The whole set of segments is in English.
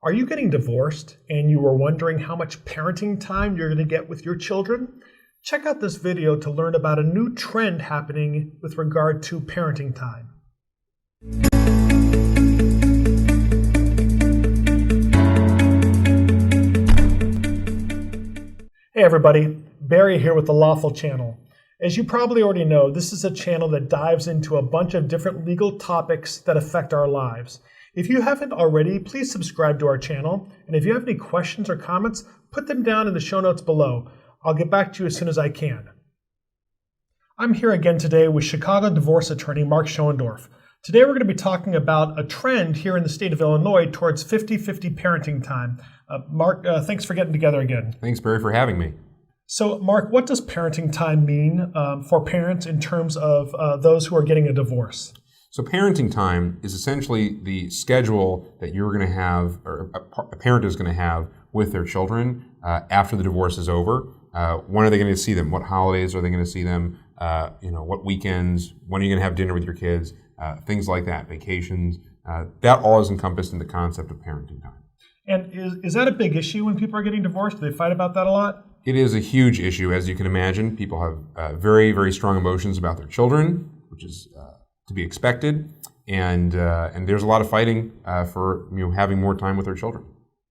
Are you getting divorced and you were wondering how much parenting time you're going to get with your children? Check out this video to learn about a new trend happening with regard to parenting time. Hey everybody, Barry here with the LawFull channel. As you probably already know, this is a channel that dives into a bunch of different legal topics that affect our lives. If you haven't already, please subscribe to our channel. And if you have any questions or comments, put them down in the show notes below. I'll get back to you as soon as I can. I'm here again today with Chicago divorce attorney Mark Schondorf. Today we're going to be talking about a trend here in the state of Illinois towards 50-50 parenting time. Mark, thanks for getting together again. Thanks, Barry, for having me. So, Mark, what does parenting time mean for parents in terms of those who are getting a divorce? So parenting time is essentially the schedule that you're going to have, or a parent is going to have with their children after the divorce is over. When are they going to see them? What holidays are they going to see them? What weekends? When are you going to have dinner with your kids? Things like that, vacations. That all is encompassed in the concept of parenting time. And is that a big issue when people are getting divorced? Do they fight about that a lot? It is a huge issue, as you can imagine. People have very, very strong emotions about their children, which is to be expected, and there's a lot of fighting for having more time with their children.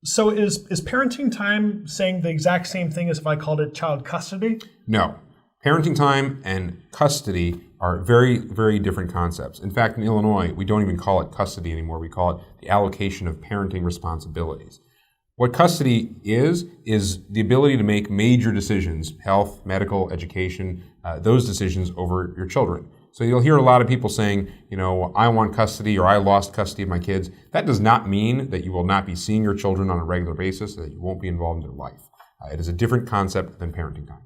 So is parenting time saying the exact same thing as if I called it child custody? No. Parenting time and custody are very, very different concepts. In fact, in Illinois, we don't even call it custody anymore. We call it the allocation of parenting responsibilities. What custody is the ability to make major decisions, health, medical, education, those decisions over your children. So you'll hear a lot of people saying, I want custody or I lost custody of my kids. That does not mean that you will not be seeing your children on a regular basis, that you won't be involved in their life. It is a different concept than parenting time.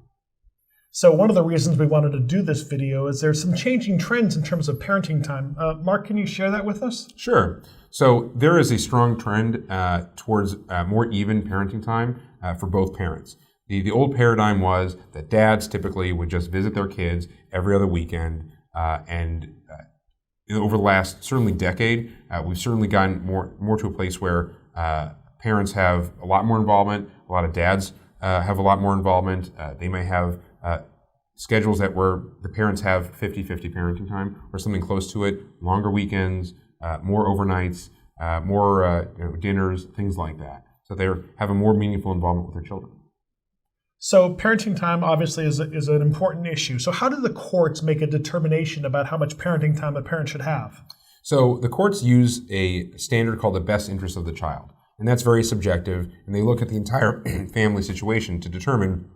So one of the reasons we wanted to do this video is there's some changing trends in terms of parenting time. Mark, can you share that with us? Sure. So there is a strong trend towards more even parenting time for both parents. The old paradigm was that dads typically would just visit their kids every other weekend, and over the last certainly decade, we've certainly gotten more to a place where parents have a lot more involvement. A lot of dads have a lot more involvement. They may have schedules that where the parents have 50-50 parenting time or something close to it, longer weekends, more overnights, more dinners, things like that. So they have a more meaningful involvement with their children. So parenting time obviously is an important issue. So how do the courts make a determination about how much parenting time a parent should have? So the courts use a standard called the best interest of the child. And that's very subjective. And they look at the entire family situation to determine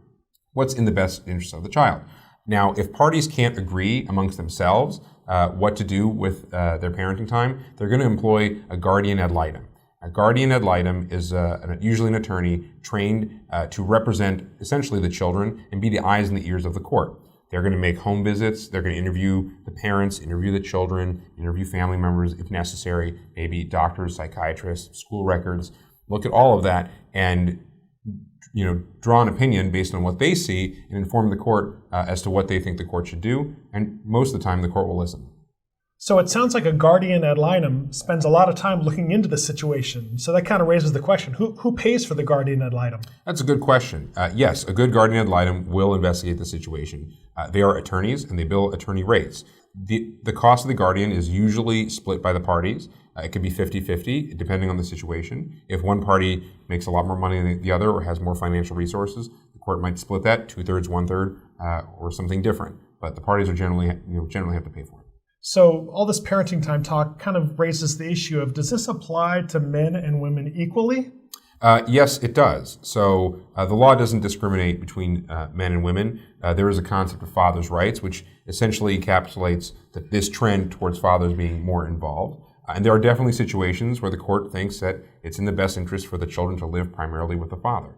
what's in the best interest of the child. Now, if parties can't agree amongst themselves what to do with their parenting time, they're going to employ a Guardian Ad Litem. A Guardian Ad Litem is usually an attorney trained to represent essentially the children and be the eyes and the ears of the court. They're going to make home visits. They're going to interview the parents, interview the children, interview family members if necessary, maybe doctors, psychiatrists, school records. Look at all of that and draw an opinion based on what they see and inform the court as to what they think the court should do. And most of the time, the court will listen. So it sounds like a Guardian Ad Litem spends a lot of time looking into the situation. So that kind of raises the question, who pays for the Guardian Ad Litem? That's a good question. Yes, a good Guardian Ad Litem will investigate the situation. They are attorneys and they bill attorney rates. The cost of the Guardian is usually split by the parties. It could be 50-50, depending on the situation. If one party makes a lot more money than the other or has more financial resources, the court might split that 2/3, 1/3, or something different. But the parties are generally have to pay for it. So all this parenting time talk kind of raises the issue of, does this apply to men and women equally? Yes, it does. So the law doesn't discriminate between men and women. There is a concept of father's rights, which essentially encapsulates this trend towards fathers being more involved. And there are definitely situations where the court thinks that it's in the best interest for the children to live primarily with the father.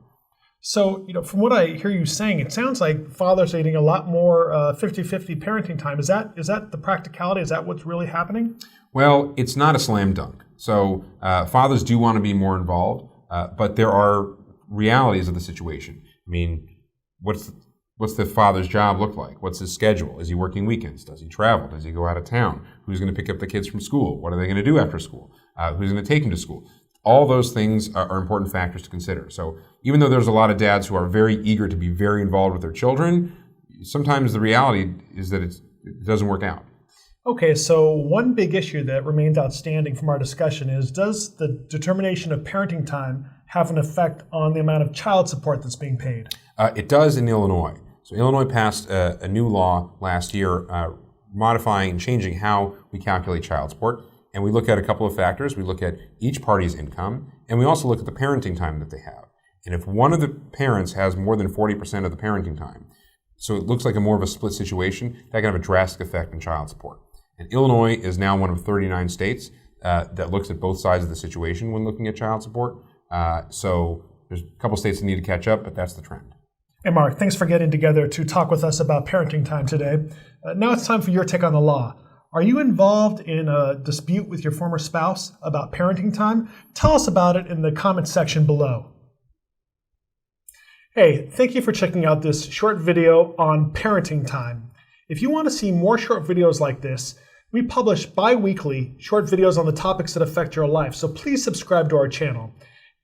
So, from what I hear you saying, it sounds like fathers are getting a lot more 50-50 parenting time. Is that the practicality? Is that what's really happening? Well, it's not a slam dunk. So fathers do want to be more involved, but there are realities of the situation. I mean, what's What's the father's job look like? What's his schedule? Is he working weekends? Does he travel? Does he go out of town? Who's going to pick up the kids from school? What are they going to do after school? Who's going to take them to school? All those things are important factors to consider. So even though there's a lot of dads who are very eager to be very involved with their children, sometimes the reality is that it doesn't work out. Okay, so one big issue that remains outstanding from our discussion is, does the determination of parenting time have an effect on the amount of child support that's being paid? It does in Illinois. So Illinois passed a new law last year modifying and changing how we calculate child support. And we look at a couple of factors. We look at each party's income, and we also look at the parenting time that they have. And if one of the parents has more than 40% of the parenting time, so it looks like more of a split situation, that can have a drastic effect on child support. And Illinois is now one of 39 states that looks at both sides of the situation when looking at child support. So there's a couple states that need to catch up, but that's the trend. Hey, Mark, thanks for getting together to talk with us about parenting time today. Now it's time for your take on the law. Are you involved in a dispute with your former spouse about parenting time? Tell us about it in the comments section below. Hey, thank you for checking out this short video on parenting time. If you want to see more short videos like this, we publish bi-weekly short videos on the topics that affect your life, so please subscribe to our channel.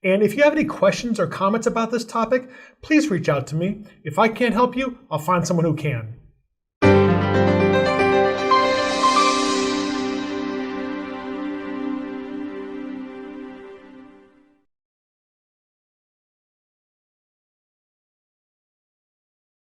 And if you have any questions or comments about this topic, please reach out to me. If I can't help you, I'll find someone who can.